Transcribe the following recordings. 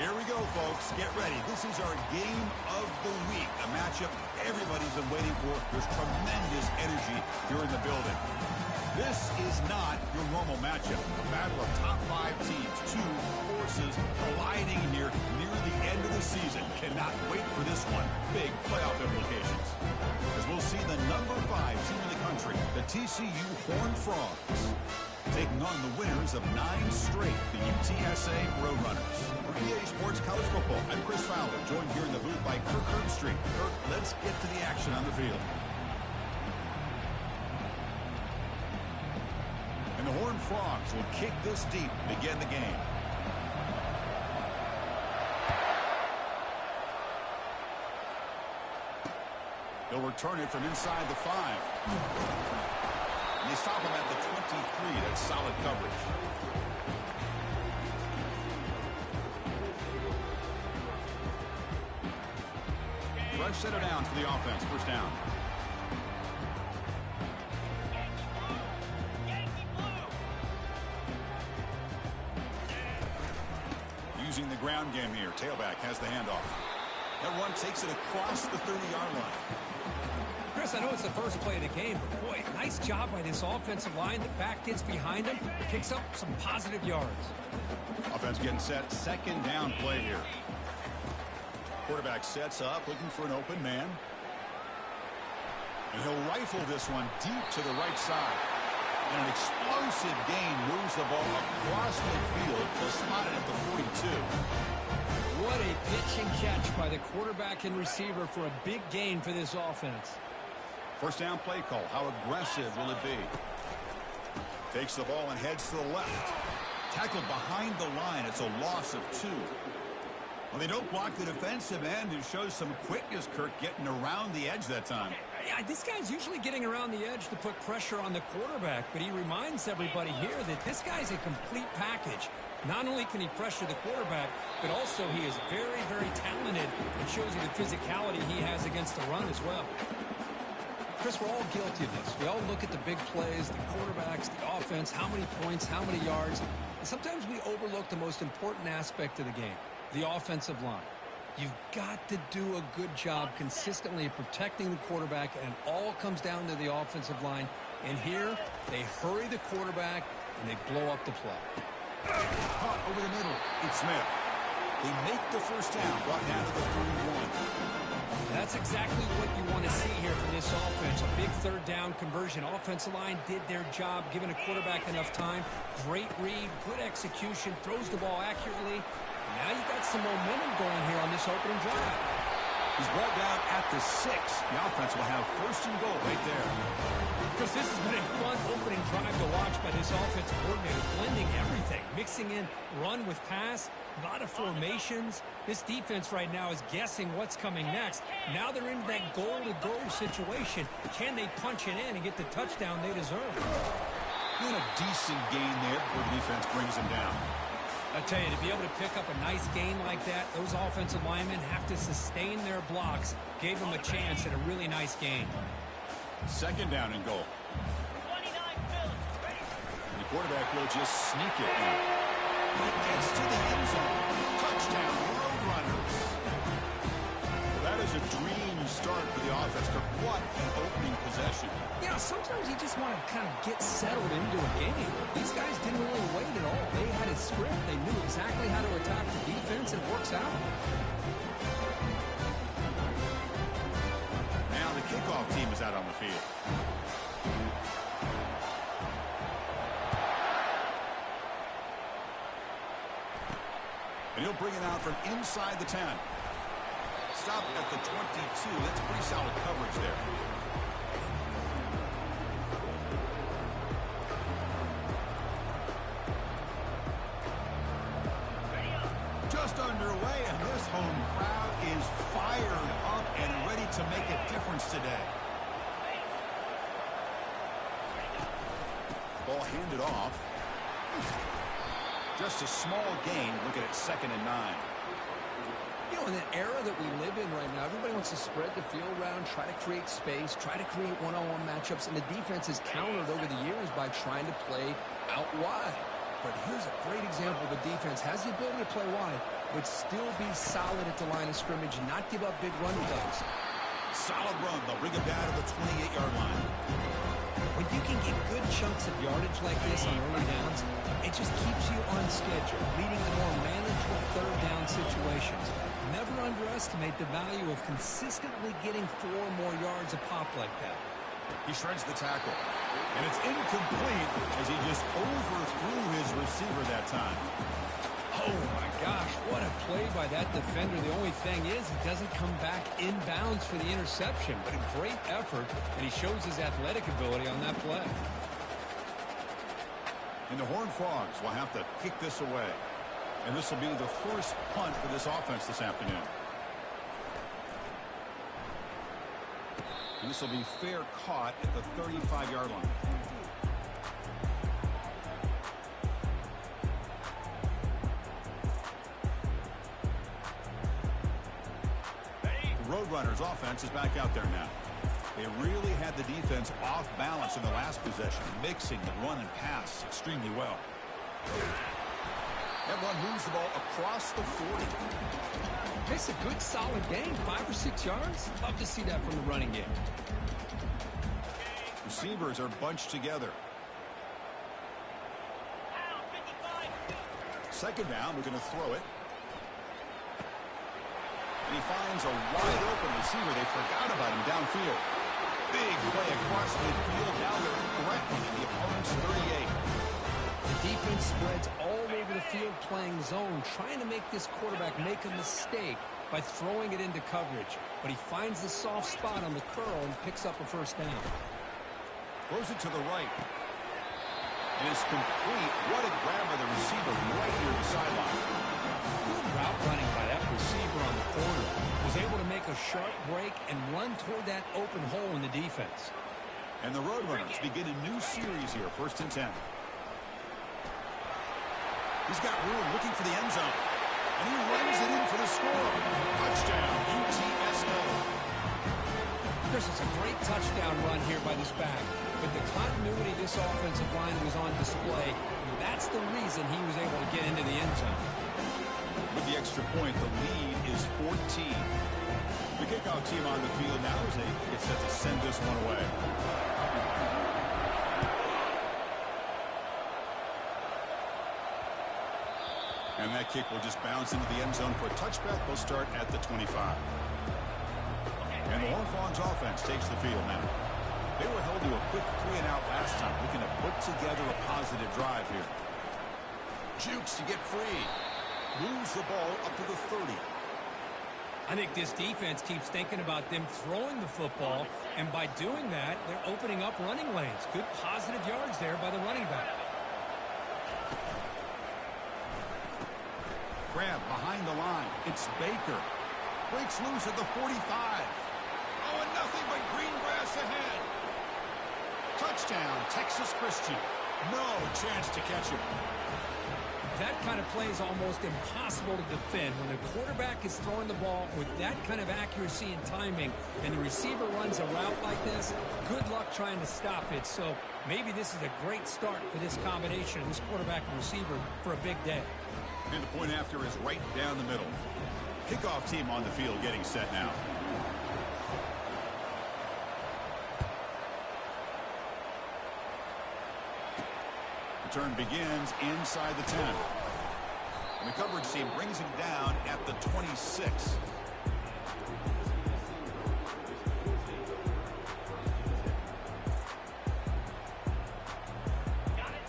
Here we go, folks. Get ready. This is our game of the week, a matchup everybody's been waiting for. There's tremendous energy here in the building. This is not your normal matchup. A battle of top 5 teams, 2 forces colliding here near the end of the season. Cannot wait for this one. Big playoff implications. As we'll see the number 5 team in the country, the TCU Horned Frogs, taking on the winners of 9 straight, the UTSA Roadrunners. For EA Sports College Football, I'm Chris Fowler, joined here in the booth by Kirk Herbstreit. Kirk, let's get to the action on the field. And the Horned Frogs will kick this deep to begin the game. They'll return it from inside the 5. And they stop him at the 23. That's solid coverage. Fresh set of downs for the offense. First down. Using the ground game here. Tailback has the handoff. That run takes it across the 30-yard line. Chris, I know it's the first play of the game, but boy, nice job by this offensive line. The back gets behind him, picks up some positive yards. Offense getting set. Second down play here. Quarterback sets up, looking for an open man. And he'll rifle this one deep to the right side. And an explosive gain moves the ball across midfield. He'll spot it at the 42. What a pitch and catch by the quarterback and receiver for a big gain for this offense. First down play call. How aggressive will it be? Takes the ball and heads to the left. Tackled behind the line. It's a loss of 2. Well, they don't block the defensive end. It shows some quickness, Kirk, getting around the edge that time. Yeah, this guy's usually getting around the edge to put pressure on the quarterback, but he reminds everybody here that this guy's a complete package. Not only can he pressure the quarterback, but also he is very, very talented. It shows you the physicality he has against the run as well. Chris, we're all guilty of this. We all look at the big plays, the quarterbacks, the offense, how many points, how many yards. And sometimes we overlook the most important aspect of the game, the offensive line. You've got to do a good job consistently protecting the quarterback, and it all comes down to the offensive line. And here, they hurry the quarterback, and they blow up the play. Caught over the middle. It's Smith. They make the first down, brought down to the 31. That's exactly what you want to see here from this offense. A big third down conversion. Offensive line did their job, giving a quarterback enough time. Great read, good execution, throws the ball accurately. Now you got some momentum going here on this opening drive. He's brought down at the 6. The offense will have first and goal right there. Because this has been a fun opening drive to watch by this offensive coordinator, blending everything, mixing in run with pass, a lot of formations. This defense right now is guessing what's coming next. Now they're in that goal-to-go situation. Can they punch it in and get the touchdown they deserve? Doing a decent gain there before the defense brings him down. I tell you, to be able to pick up a nice gain like that, those offensive linemen have to sustain their blocks. Gave them a chance at a really nice gain. Second down and goal. 29 And the quarterback will just sneak it in. It gets to the end zone. Touchdown, Roadrunners. Well, that is a dream start for the offense. What an opening possession. You know, sometimes you just want to kind of get settled into a game. These guys didn't really wait at all. They had a script. They knew exactly how to attack the defense, and it works out. Now the kickoff team is out on the field. And he'll bring it out from inside the 10. Stop at the 22. That's pretty solid coverage there. Just underway, and this home crowd is fired up and ready to make a difference today. Ball handed off. Just a small gain. Look at it, 2nd and 9. You know, in the era that we live in right now, everybody wants to spread the field around, try to create space, try to create one-on-one matchups, and the defense has countered over the years by trying to play out wide. but here's a great example. The defense has the ability to play wide, but still be solid at the line of scrimmage and not give up big run plays. Solid run. They'll bring it down to the 28-yard line. When you can get good chunks of yardage like this on early downs, it just keeps you on schedule, leading to more manageable third down situations. Never underestimate the value of consistently getting 4 more yards a pop like that. He shreds the tackle. And it's incomplete as he just overthrew his receiver that time. Oh, my gosh. What a play by that defender. The only thing is he doesn't come back inbounds for the interception, but a great effort, and he shows his athletic ability on that play. And the Horned Frogs will have to kick this away. And this will be the first punt for this offense this afternoon. And this will be fair caught at the 35-yard line. The Roadrunners offense is back out there now. They really had the defense off balance in the last possession, mixing the run and pass extremely well. That run moves the ball across the 40. It's a good, solid gain, 5 or 6 yards. Love to see that from the running game. Receivers are bunched together. Second down, we're going to throw it. And he finds a wide open receiver. They forgot about him downfield. Big play across midfield. Now they're threatening the opponent's 38. The defense spreads all over the field playing zone, trying to make this quarterback make a mistake by throwing it into coverage. But he finds the soft spot on the curl and picks up a first down. Throws it to the right. And it's complete. What a grab by the receiver right near the sideline. Good route running by that receiver on the corner. Was able to make a sharp break and run toward that open hole in the defense. And the Roadrunners begin a new series here, 1st and 10. He's got room looking for the end zone. And he runs it in for the score. Touchdown, UTSA. This is a great touchdown run here by this back. But the continuity of this offensive line was on display. And that's the reason he was able to get into the end zone. With the extra point, the lead is 14. The kickoff team on the field now as they get set to send this one away. And that kick will just bounce into the end zone for a touchback. They'll start at the 25. And the Horned Frogs offense takes the field now. They were held to a quick 3-and-out last time, looking to put together a positive drive here. Jukes to get free. Moves the ball up to the 30. I think this defense keeps thinking about them throwing the football, and by doing that, they're opening up running lanes. Good positive yards there by the running back. Grab behind the line. It's Baker. Breaks loose at the 45. Oh, and nothing but green grass ahead. Touchdown, Texas Christian. No chance to catch him. That kind of play is almost impossible to defend. When the quarterback is throwing the ball with that kind of accuracy and timing, and the receiver runs a route like this, good luck trying to stop it. So maybe this is a great start for this combination, this quarterback and receiver, for a big day. And the point after is right down the middle. Kickoff team on the field getting set now. Return begins inside the 10. And the coverage team brings him down at the 26.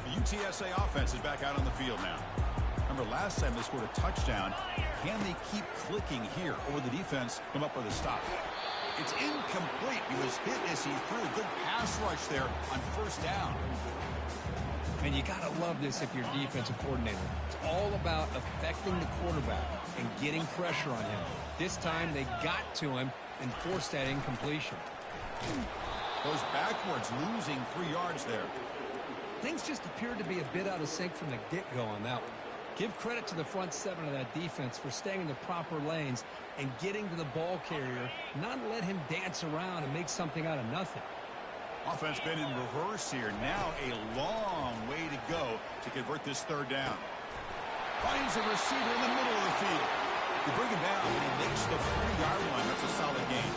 The UTSA offense is back out on the field now. Remember, last time they scored a touchdown. Can they keep clicking here, or the defense come up with a stop? It's incomplete. He was hit as he threw. Good pass rush there on first down. And you got to love this if you're a defensive coordinator. It's all about affecting the quarterback and getting pressure on him. This time they got to him and forced that incompletion. Goes backwards, losing 3 yards there. Things just appeared to be a bit out of sync from the get-go on that one. Give credit to the front seven of that defense for staying in the proper lanes and getting to the ball carrier, not let him dance around and make something out of nothing. Offense been in reverse here. Now a long way to go to convert this third down. Finds a receiver in the middle of the field. You bring him down, and he makes the 3-yard line. That's a solid gain.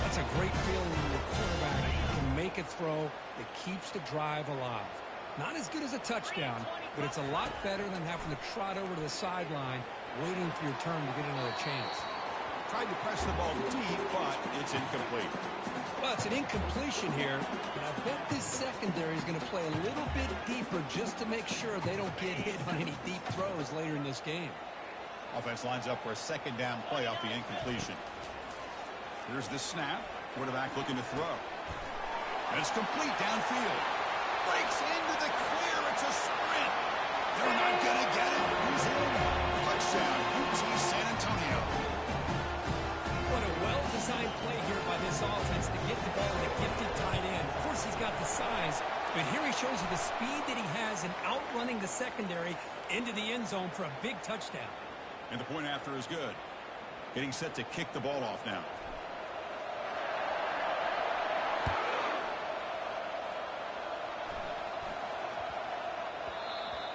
That's a great feeling when your quarterback can make a throw that keeps the drive alive. Not as good as a touchdown, but it's a lot better than having to trot over to the sideline, waiting for your turn to get another chance. Tried to press the ball deep, but it's incomplete. Well, it's an incompletion here, but I bet this secondary is going to play a little bit deeper just to make sure they don't get hit on any deep throws later in this game. Offense lines up for a second down play off the incompletion. Here's the snap. Quarterback looking to throw. And it's complete downfield. Breaks into the clear. It's a sprint. They're not going to get it. He's in. Touchdown, UT San Antonio. What a well-designed play here by this offense to get the ball to a gifted tight end. Of course, he's got the size, but here he shows you the speed that he has in outrunning the secondary into the end zone for a big touchdown. And the point after is good. Getting set to kick the ball off now.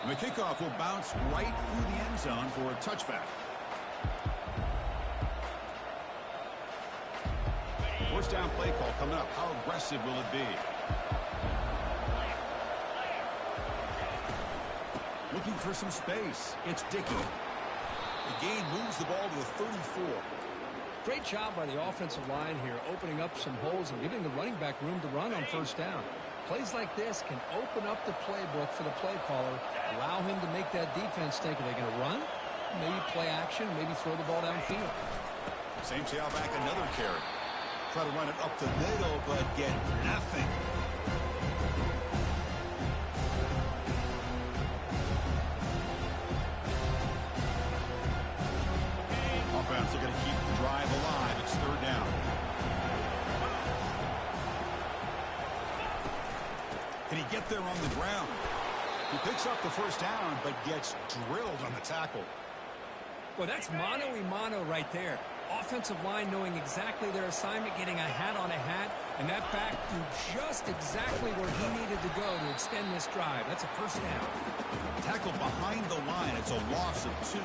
And the kickoff will bounce right through the end zone for a touchback. First down play call coming up. How aggressive will it be? Looking for some space. It's Dickey. The gain moves the ball to the 34. Great job by the offensive line here, opening up some holes and giving the running back room to run on first down. Plays like this can open up the playbook for the play caller, allow him to make that defense think, are they going to run? Maybe play action, maybe throw the ball downfield. Same tailback, another carry. Try to run it up the middle, but get nothing. Offense looking to keep the drive alive. It's third down. Can he get there on the ground? He picks up the first down, but gets drilled on the tackle. Well, that's mano-a-mano right there. Offensive line knowing exactly their assignment, getting a hat on a hat, and that back threw just exactly where he needed to go to extend this drive. That's a first down. Tackled behind the line. It's a loss of 2.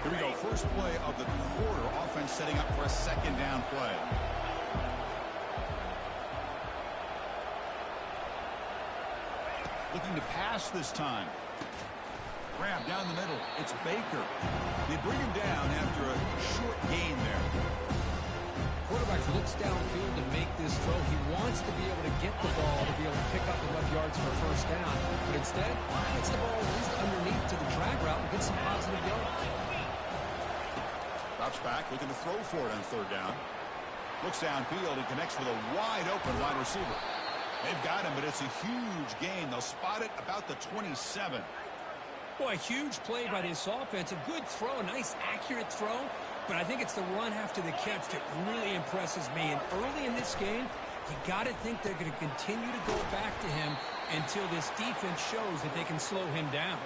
Here we go. First play of the quarter. Offense setting up for a second down play. Looking to pass this time. Grab down the middle. It's Baker. They bring him down after a short gain there. Quarterback looks downfield to make this throw. He wants to be able to get the ball to be able to pick up enough yards for a first down. But instead, he gets the ball at least underneath to the drag route and gets some positive yards. Drops back, looking to throw for it on third down. Looks downfield and connects with a wide open wide receiver. They've got him, but it's a huge gain. They'll spot it about the 27. Boy, a huge play by this offense. A good throw, a nice accurate throw. But I think it's the run after the catch that really impresses me. And early in this game, you got to think they're going to continue to go back to him until this defense shows that they can slow him down.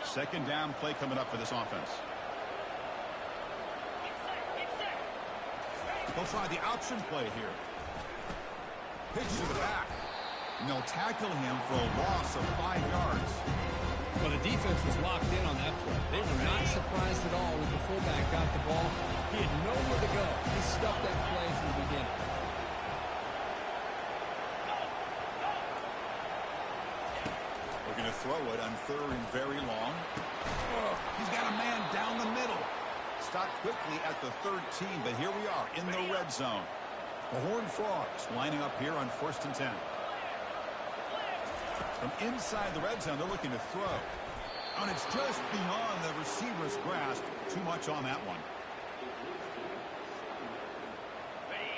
Second down play coming up for this offense. They'll try the option play here. Pitch to the back. And they'll tackle him for a loss of 5 yards. Well, the defense was locked in on that play. They were not surprised at all when the fullback got the ball. He had nowhere to go. He stuffed that play from the beginning. Looking to throw it on third and very long. Oh, he's got a man down the middle. Stopped quickly at the 13, but here we are in the red zone. The Horned Frogs lining up here on 1st and 10. From inside the red zone, they're looking to throw. And it's just beyond the receiver's grasp. Too much on that one.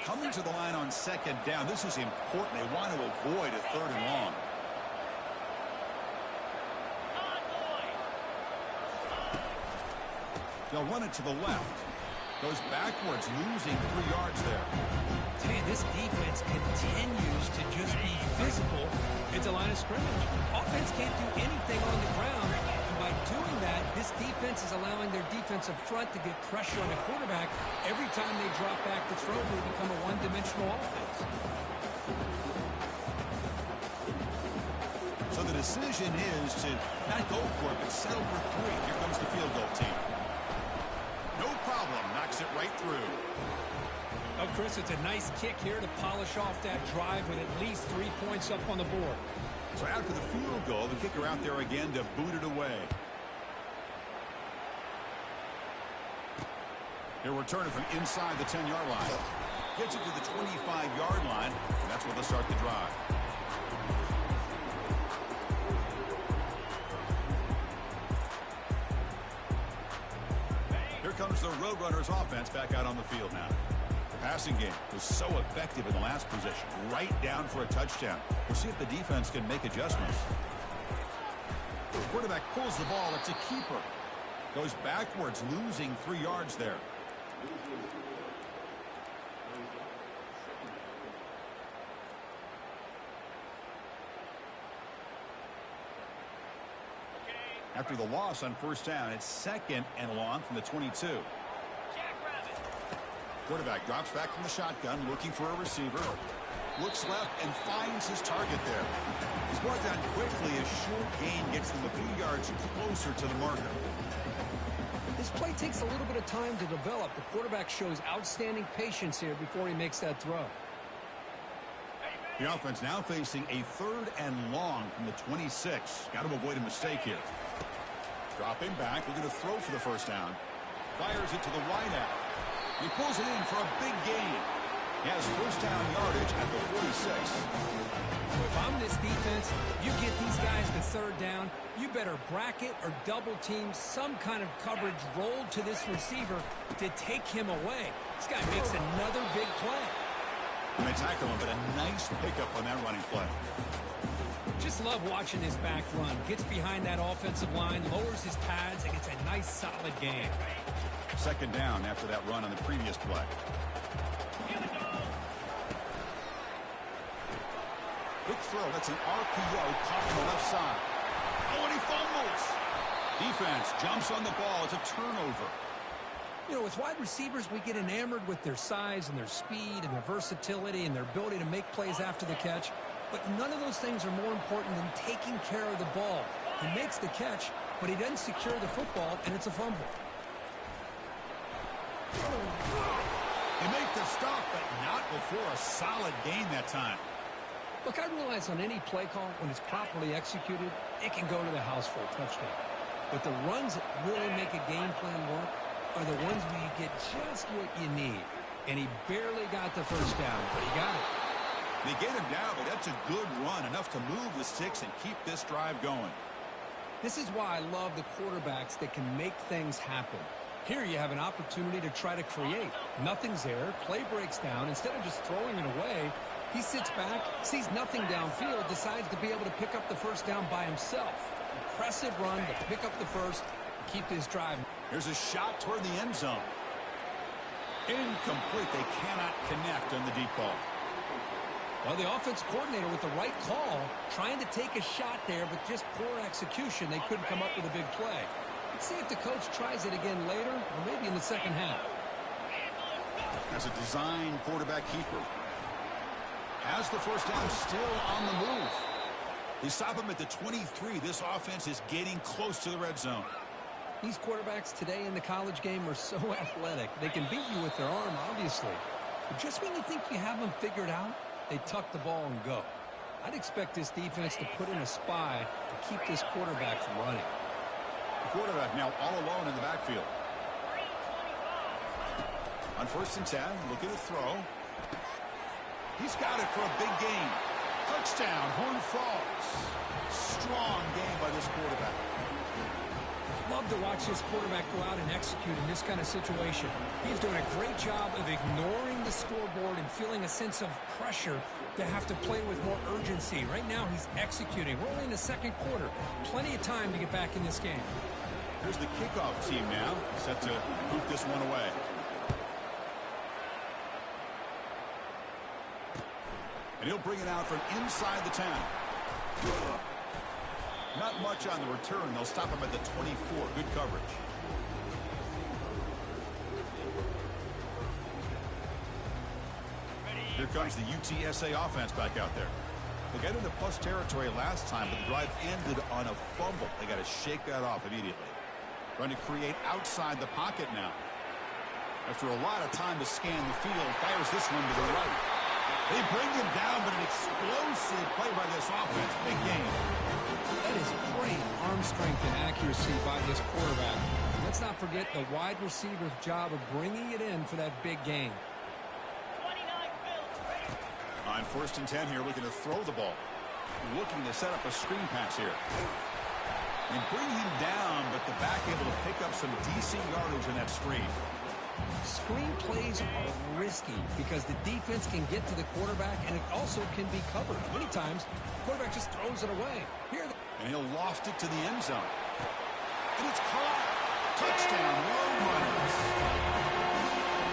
Coming to the line on second down. This is important. They want to avoid a third and long. They'll run it to the left. Goes backwards, losing 3 yards there. Hey, this defense continues to just be physical at the line of scrimmage. Offense can't do anything on the ground, and by doing that, this defense is allowing their defensive front to get pressure on the quarterback. Every time they drop back to throw, they become a one-dimensional offense. So the decision is to not go for it, but settle for 3. Here comes the field goal team. No problem, knocks it right through. Oh, Chris, it's a nice kick here to polish off that drive with at least 3 points up on the board. So after the field goal, the kicker out there again to boot it away. He'll return it from inside the 10-yard line. Gets it to the 25-yard line, and that's where they'll start the drive. Here comes the Roadrunners offense back out on the field now. The passing game was so effective in the last possession, right down for a touchdown. We'll see if the defense can make adjustments. The quarterback pulls the ball. It's a keeper. Goes backwards, losing 3 yards there. After the loss on first down, it's 2nd and long from the 22. Quarterback drops back from the shotgun, looking for a receiver. Looks left and finds his target there. He's brought down quickly. A short gain gets them a few yards closer to the marker. This play takes a little bit of time to develop. The quarterback shows outstanding patience here before he makes that throw. The offense now facing a 3rd and long from the 26. Got to avoid a mistake here. Dropping back, looking to throw for the first down. Fires it to the wideout. He pulls it in for a big gain. He has first down yardage at the 46. If I'm this defense, you get these guys to 3rd down, you better bracket or double team some kind of coverage rolled to this receiver to take him away. This guy makes another big play. And they tackle him, but a nice pickup on that running play. Just love watching this back run. Gets behind that offensive line, lowers his pads, and gets a nice solid gain. 2nd down after that run on the previous play. Quick throw. That's an RPO caught on the left side. Oh, and he fumbles. Defense jumps on the ball. It's a turnover. You know, with wide receivers, we get enamored with their size and their speed and their versatility and their ability to make plays after the catch. But none of those things are more important than taking care of the ball. He makes the catch, but he doesn't secure the football, and it's a fumble. They make the stop, but not before a solid gain that time. Look, I realize on any play call, when it's properly executed, it can go to the house for a touchdown. But the runs that really make a game plan work are the ones where you get just what you need. And he barely got the first down, but he got it. They get him down, but that's a good run, enough to move the sticks and keep this drive going. This is why I love the quarterbacks that can make things happen. Here you have an opportunity to try to create. Nothing's there. Play breaks down. Instead of just throwing it away, he sits back, sees nothing downfield, decides to be able to pick up the first down by himself. Impressive run to pick up the first, keep this drive. Here's a shot toward the end zone. Incomplete. They cannot connect on the deep ball. Well, the offense coordinator with the right call, trying to take a shot there, but just poor execution. They couldn't come up with a big play. Let's see if the coach tries it again later, or maybe in the second half. As a design quarterback keeper. Has the first down, still on the move. They stop him at the 23. This offense is getting close to the red zone. These quarterbacks today in the college game are so athletic. They can beat you with their arm, obviously. But just when you think you have them figured out, they tuck the ball and go. I'd expect this defense to put in a spy to keep this quarterback from running. The quarterback now all alone in the backfield. On 1st and 10, looking to throw. He's got it for a big gain. Touchdown, Horn Frogs. Strong game by this quarterback. Love to watch this quarterback go out and execute in this kind of situation. He's doing a great job of ignoring the scoreboard and feeling a sense of pressure to have to play with more urgency. Right now, he's executing. We're only in the 2nd quarter. Plenty of time to get back in this game. Here's the kickoff team now, set to boot this one away. And he'll bring it out from inside the 10. Not much on the return. They'll stop him at the 24. Good coverage. Here comes the UTSA offense back out there. They got into plus territory last time, but the drive ended on a fumble. They got to shake that off immediately. Trying to create outside the pocket now. After a lot of time to scan the field, fires this one to the right. They bring him down, but an explosive play by this offense. Big game. That is great arm strength and accuracy by this quarterback. Let's not forget the wide receiver's job of bringing it in for that big game. On 1st and 10 here, looking to throw the ball. Looking to set up a screen pass here. And bring him down, but the back able to pick up some decent yardage in that screen. Screen plays are risky because the defense can get to the quarterback, and it also can be covered. Many times, the quarterback just throws it away. And he'll loft it to the end zone. And it's caught. Touchdown, Road Runners.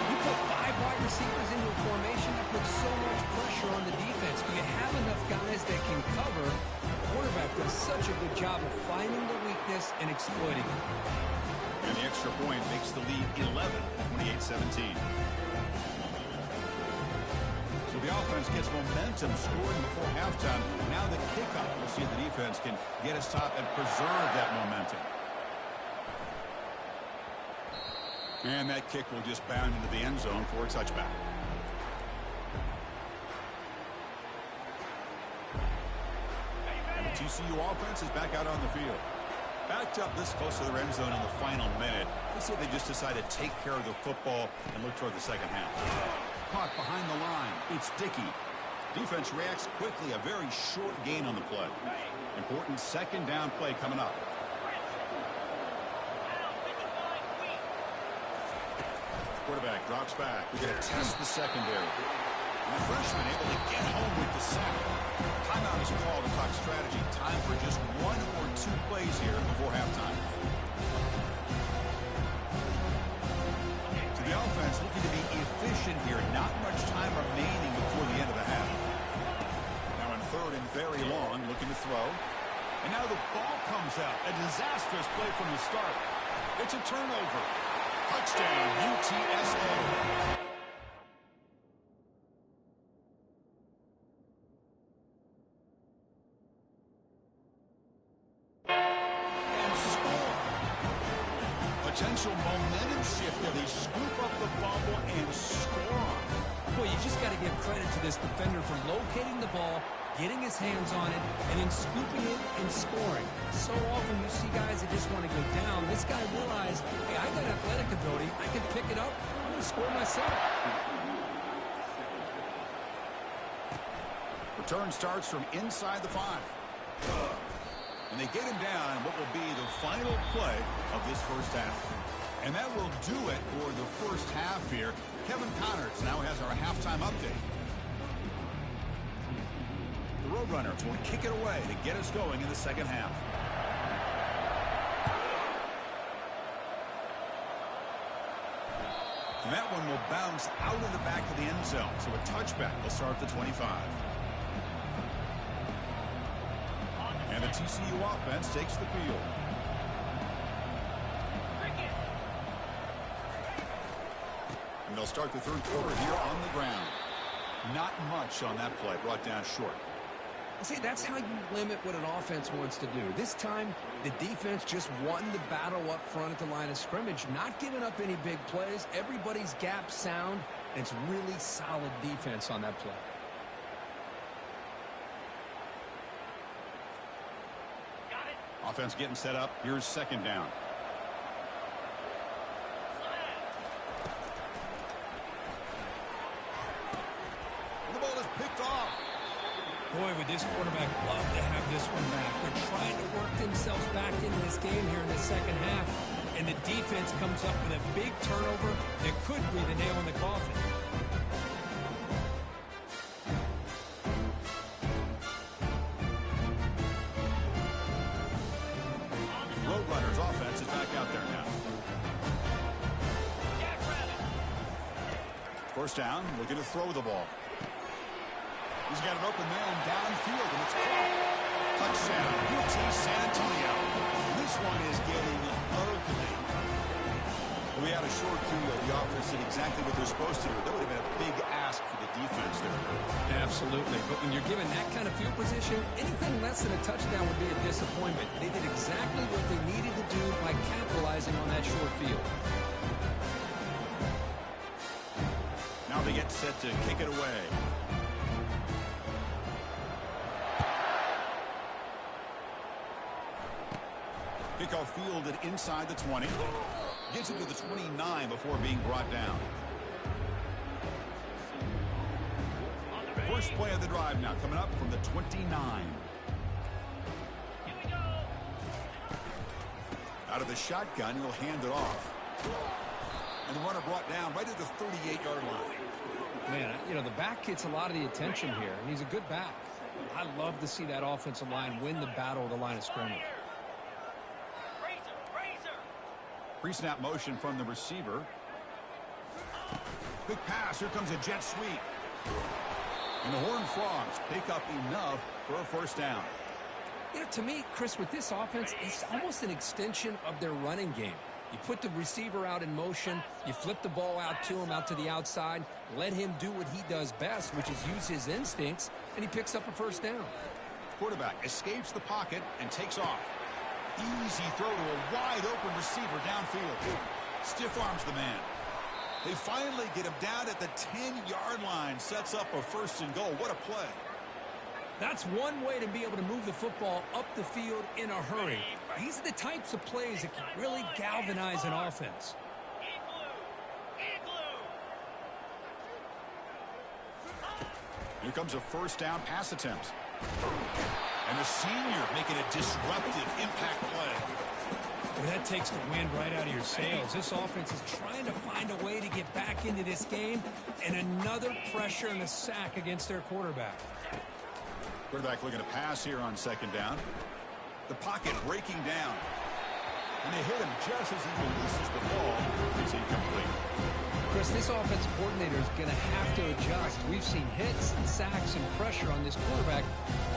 You put 5 wide receivers into a formation that puts so much pressure on the defense. Do you have enough guys that can cover? The quarterback does such a good job of finding the weakness and exploiting it. And the extra point makes the lead 11, 28-17. So the offense gets momentum scoring before halftime. Now the kickoff. We'll see if the defense can get a stop and preserve that momentum. And that kick will just bound into the end zone for a touchback. And the TCU offense is back out on the field. Backed up this close to their end zone in the final minute. Let's see if they just decide to take care of the football and look toward the second half. Caught behind the line. It's Dickey. Defense reacts quickly. A very short gain on the play. Important second down play coming up. Quarterback drops back. We're going to test the secondary. And the freshman able to get home with the sack. Timeout is called to talk strategy. Time for just 1 or 2 plays here before halftime. So the offense looking to be efficient here. Not much time remaining before the end of the half. Now in 3rd and very long, looking to throw. And now the ball comes out. A disastrous play from the start. It's a turnover. Touchdown, UTSA. Potential momentum shift there. They scoop up the fumble and score. Boy, you just got to give credit to this defender for locating the ball, getting his hands on it, and then scooping it and scoring. So often you see guys that just want to go down. This guy realized, hey, I got athletic ability. I can pick it up. I'm going to score myself. Return starts from inside the 5. And they get him down in what will be the final play of this first half. And that will do it for the first half here. Kevin Connors now has our halftime update. The Roadrunners will kick it away to get us going in the second half. And that one will bounce out of the back of the end zone. So a touchback will start at the 25. And the TCU offense takes the field. And they'll start the 3rd quarter here on the ground. Not much on that play, brought down short. See, that's how you limit what an offense wants to do. This time, the defense just won the battle up front at the line of scrimmage, not giving up any big plays. Everybody's gap sound, and it's really solid defense on that play. Offense getting set up. Here's 2nd down. The ball is picked off. Boy, would this quarterback love to have this one back. They're trying to work themselves back into this game here in the second half. And the defense comes up with a big turnover that could be the nail in the coffin. Roadrunners offense is back out there now. First down, looking to throw the ball. He's got an open man downfield, and it's caught. Touchdown, UT San Antonio. This one is getting ugly. We had a short field. The offense did exactly what they're supposed to do. That would have been a big ask for the defense there. Absolutely. But when you're given that kind of field position, anything less than a touchdown would be a disappointment. They did exactly what they needed to do by capitalizing on that short field. Now they get set to kick it away. Kickoff fielded inside the 20. Gets it to the 29 before being brought down. First play of the drive now coming up from the 29. Out of the shotgun, he'll hand it off. And the runner brought down right at the 38-yard line. Man, you know, the back gets a lot of the attention here, and he's a good back. I love to see that offensive line win the battle of the line of scrimmage. Pre-snap motion from the receiver. Quick pass. Here comes a jet sweep. And the Horned Frogs pick up enough for a first down. You know, to me, Chris, with this offense, it's almost an extension of their running game. You put the receiver out in motion, you flip the ball out to him, out to the outside, let him do what he does best, which is use his instincts, and he picks up a first down. Quarterback escapes the pocket and takes off. Easy throw to a wide-open receiver downfield. Stiff arms the man. They finally get him down at the 10-yard line. Sets up a first and goal. What a play. That's one way to be able to move the football up the field in a hurry. These are the types of plays that can really galvanize an offense. Here comes a first down pass attempt. And the senior making a disruptive impact play. Well, that takes the wind right out of your sails. This offense is trying to find a way to get back into this game, and another pressure and a sack against their quarterback. Quarterback looking to pass here on second down. The pocket breaking down. And they hit him just as he releases the ball. It's incomplete. Chris, this offensive coordinator is going to have to adjust. We've seen hits and sacks and pressure on this quarterback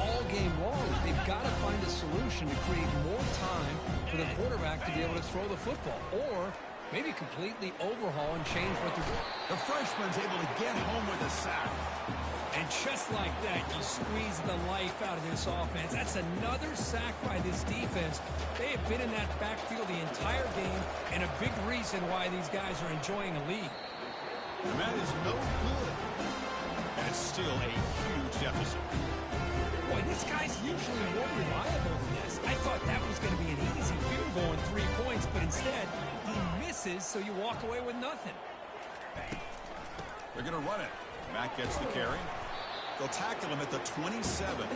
all game long. They've got to find a solution to create more time for the quarterback to be able to throw the football, or maybe completely overhaul and change what they're doing. The freshman's able to get home with a sack. And just like that, you squeeze the life out of this offense. That's another sack by this defense. They have been in that backfield the entire game, and a big reason why these guys are enjoying a lead. And that is no good. And it's still a huge deficit. Boy, this guy's usually more reliable than this. I thought that was going to be an easy field goal and 3 points, but instead, he misses, so you walk away with nothing. They're going to run it. Mack gets the carry. They'll tackle him at the 27.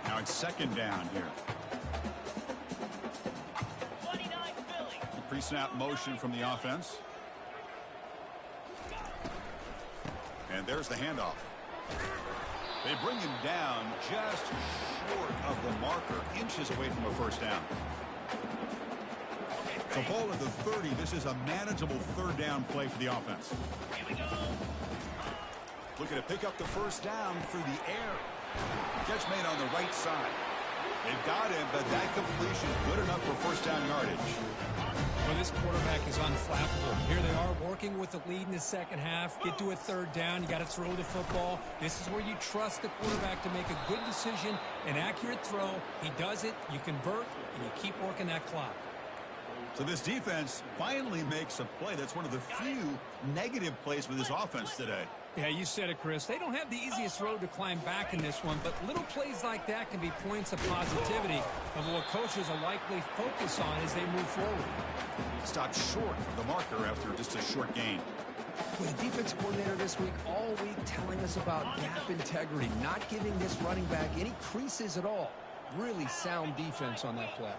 Now it's second down here. Pre-snap motion from the offense. And there's the handoff. They bring him down just short of the marker, inches away from a first down. So ball at the 30. This is a manageable third down play for the offense. Looking to pick up the first down through the air. Catch made on the right side. They've got him, but that completion good enough for first down yardage. Well, this quarterback is unflappable. Here they are working with the lead in the second half. Get to a third down. You got to throw the football. This is where you trust the quarterback to make a good decision, an accurate throw. He does it, you convert, and you keep working that clock. So this defense finally makes a play. That's one of the few negative plays for this offense today. Yeah, you said it, Chris. They don't have the easiest road to climb back in this one, but little plays like that can be points of positivity of what coaches are likely focus on as they move forward. Stopped short of the marker after just a short gain. With the defense coordinator this week, all week telling us about gap integrity, not giving this running back any creases at all. Really sound defense on that play.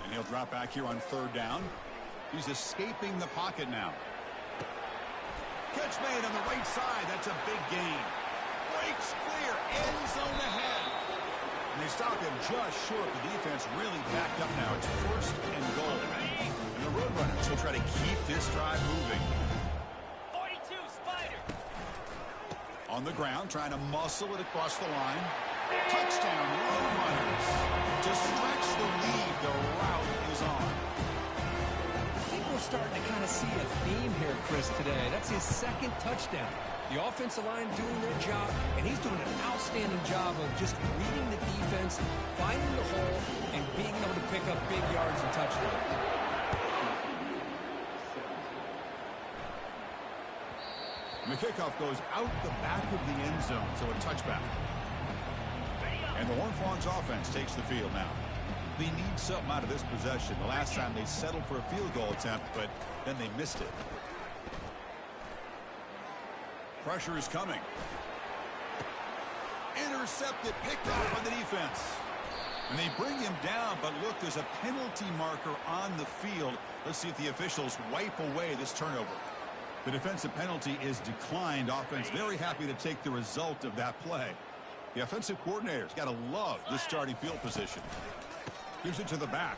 And he'll drop back here on third down. He's escaping the pocket now. Catch made on the right side. That's a big gain. Breaks clear. End zone ahead. And they stop him just short. The defense really backed up now. It's 1st and goal. And the Roadrunners will try to keep this drive moving. 42, Spider. On the ground, trying to muscle it across the line. Touchdown, Roadrunners. To stretch the lead, the route is on. I think we're starting to kind of see a theme here, Chris, today. That's his 2nd touchdown. The offensive line doing their job, and he's doing an outstanding job of just reading the defense, finding the hole, and being able to pick up big yards and touchdowns. And the kickoff goes out the back of the end zone, so a touchback. And the Horned Frogs offense takes the field now. They need something out of this possession. The last time they settled for a field goal attempt, but then they missed it. Pressure is coming. Intercepted, picked off by the defense. And they bring him down, but look, there's a penalty marker on the field. Let's see if the officials wipe away this turnover. The defensive penalty is declined. Offense very happy to take the result of that play. The offensive coordinator's got to love this starting field position. Gives it to the back.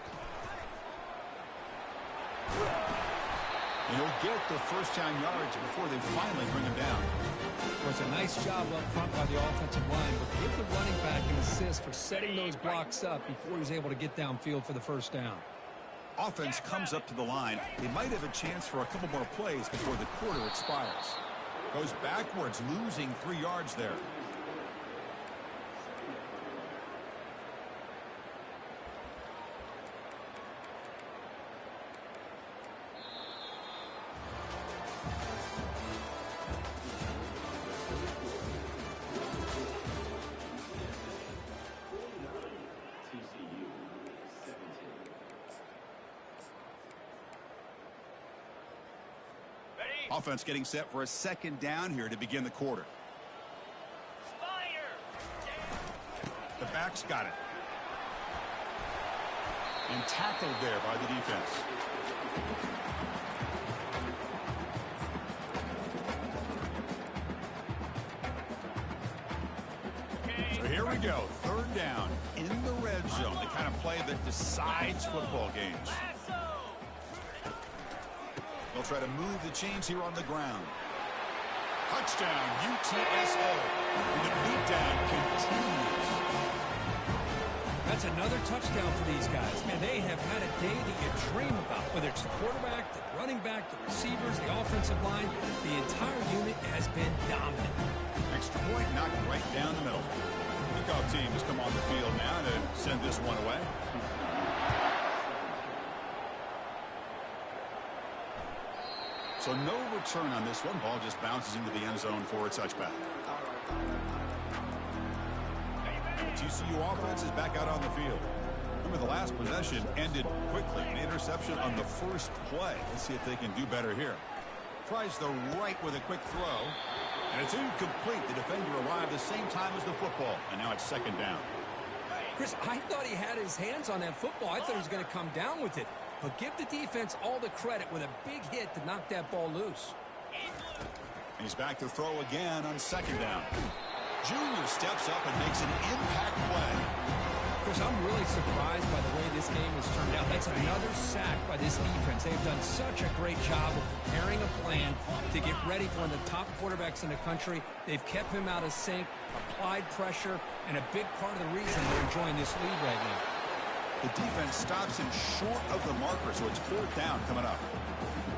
And he'll get the first down yards before they finally bring him down. Well, it's a nice job up front by the offensive line, but give the running back an assist for setting those blocks up before he's able to get downfield for the first down. Offense comes up to the line. They might have a chance for a couple more plays before the quarter expires. Goes backwards, losing 3 yards there. Offense getting set for a 2nd down here to begin the quarter. The back's got it. And tackled there by the defense. So here we go. 3rd down in the red zone. The kind of play that decides football games. They'll try to move the chains here on the ground. Touchdown, UTSA. And the beatdown continues. That's another touchdown for these guys. Man, they have had a day that you dream about. Whether it's the quarterback, the running back, the receivers, the offensive line, the entire unit has been dominant. Extra point knocked right down the middle. Kickoff team has come on the field now to send this one away. So no return on this one. Ball just bounces into the end zone for a touchback. The TCU offense is back out on the field. Remember, the last possession ended quickly. An interception on the first play. Let's see if they can do better here. Tries the right with a quick throw. And it's incomplete. The defender arrived the same time as the football. And now it's 2nd down. Chris, I thought he had his hands on that football. I thought he was going to come down with it. But give the defense all the credit with a big hit to knock that ball loose. He's back to throw again on 2nd down. Junior steps up and makes an impact play. Chris, I'm really surprised by the way this game has turned out. That's another sack by this defense. They've done such a great job of preparing a plan to get ready for one of the top quarterbacks in the country. They've kept him out of sync, applied pressure, and a big part of the reason they're enjoying this lead right now. The defense stops him short of the marker, so it's 4th down coming up.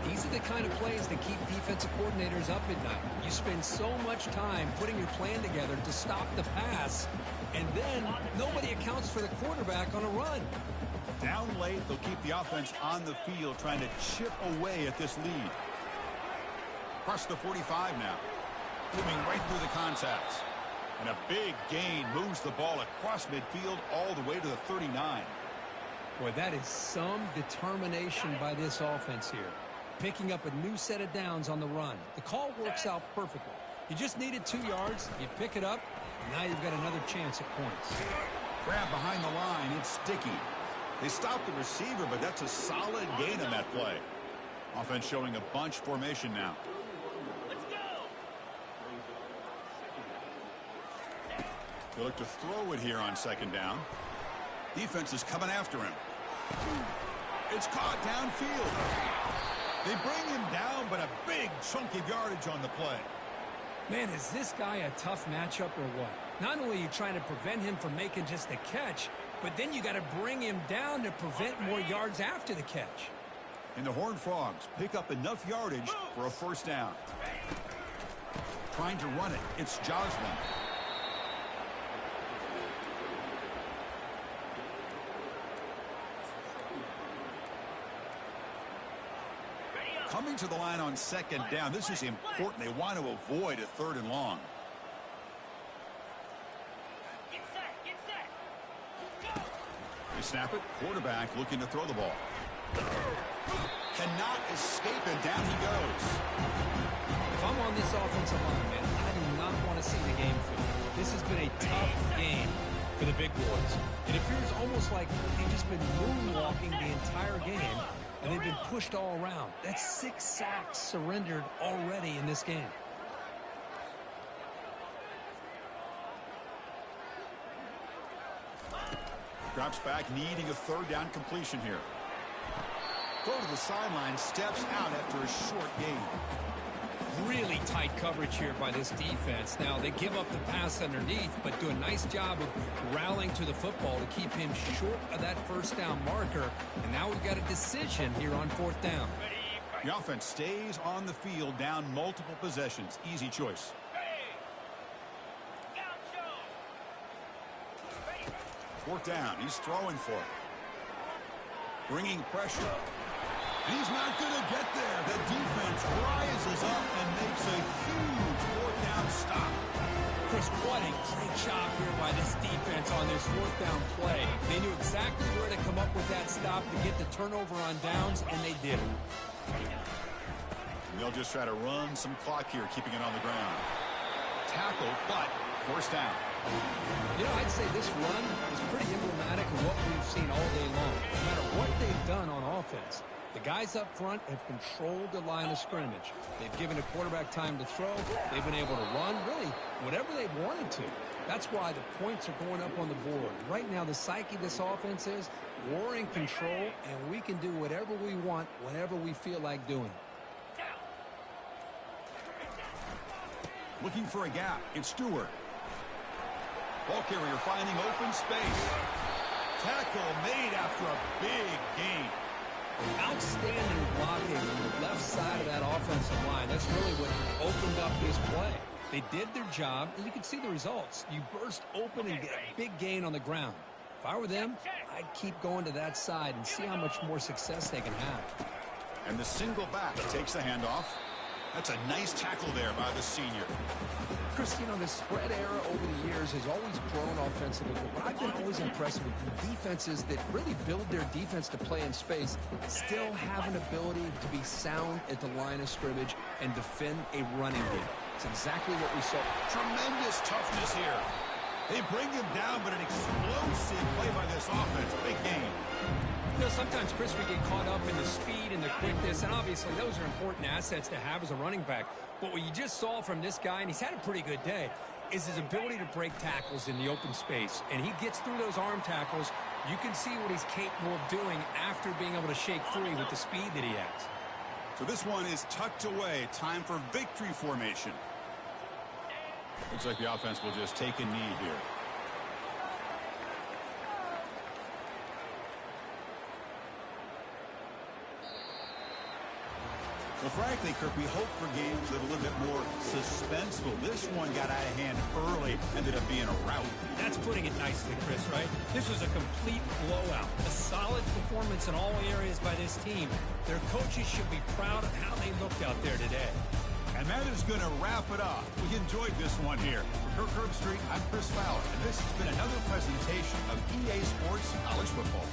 These are the kind of plays that keep defensive coordinators up at night. You spend so much time putting your plan together to stop the pass, and then nobody accounts for the quarterback on a run. Down late, they'll keep the offense on the field trying to chip away at this lead. Across the 45 now. Moving right through the contacts. And a big gain moves the ball across midfield all the way to the 39. Boy, that is some determination by this offense here. Picking up a new set of downs on the run. The call works out perfectly. You just needed 2 yards. You pick it up, and now you've got another chance at points. Grab behind the line. It's sticky. They stop the receiver, but that's a solid gain on that play. Offense showing a bunch formation now. They look to throw it here on second down. Defense is coming after him. It's caught downfield. They bring him down, but a big chunk of yardage on the play. Man, is this guy a tough matchup or what? Not only are you trying to prevent him from making just a catch, but then you got to bring him down to prevent more yards after the catch. And the Horned Frogs pick up enough yardage for a first down. Trying to run it. It's Joslin. Coming to the line on second down. This is important. They want to avoid a third and long. Get set, get set. Go. They snap it. Quarterback looking to throw the ball. Cannot escape, and down he goes. If I'm on this offensive line, man, I do not want to see the game field. This has been a tough game for the big boys. It appears almost like they've just been moonwalking the entire game, and they've been pushed all around. That's 6 sacks surrendered already in this game. Drops back, needing a third down completion here. Throw to the sideline, steps out after a short gain. Really tight coverage here by this defense. Now, they give up the pass underneath, but do a nice job of rallying to the football to keep him short of that first down marker. And now we've got a decision here on fourth down. The offense stays on the field, down multiple possessions. Easy choice. Fourth down. He's throwing for it. Bringing pressure. And he's not going to get there. The defense rises up and makes a huge fourth down stop. Chris, what a great job here by this defense on this fourth down play. They knew exactly where to come up with that stop to get the turnover on downs, and they did it. And they'll just try to run some clock here, keeping it on the ground. Tackle, but first down. You know, I'd say this run is pretty emblematic of what we've seen all day long. No matter what they've done on offense, the guys up front have controlled the line of scrimmage. They've given the quarterback time to throw. They've been able to run, really, whatever they've wanted to. That's why the points are going up on the board. Right now, the psyche of this offense is we're in control, and we can do whatever we want whenever we feel like doing it. Looking for a gap. It's Stewart. Ball carrier finding open space. Tackle made after a big gain. Outstanding blocking on the left side of that offensive line. That's really what opened up this play. They did their job, and you can see the results. You burst open and get a big gain on the ground. If I were them, I'd keep going to that side and see how much more success they can have. And the single back takes the handoff. That's a nice tackle there by the senior. Chris, you know, the spread era over the years has always grown offensively, but I've been always impressed with defenses that really build their defense to play in space, still have an ability to be sound at the line of scrimmage and defend a running game. It's exactly what we saw. Tremendous toughness here. They bring him down, but an explosive play by this offense. Big game. You know, sometimes, Chris, we get caught up in the speed and the quickness, and obviously those are important assets to have as a running back. But what you just saw from this guy, and he's had a pretty good day, is his ability to break tackles in the open space. And he gets through those arm tackles. You can see what he's capable of doing after being able to shake free with the speed that he has. So this one is tucked away. Time for victory formation. Looks like the offense will just take a knee here. Well, frankly, Kirk, we hope for games that are a little bit more suspenseful. This one got out of hand early, ended up being a rout. That's putting it nicely, Chris, right? This was a complete blowout. A solid performance in all areas by this team. Their coaches should be proud of how they looked out there today. And that is going to wrap it up. We enjoyed this one here. For Kirk Herbstreit, I'm Chris Fowler, and this has been another presentation of EA Sports College Football.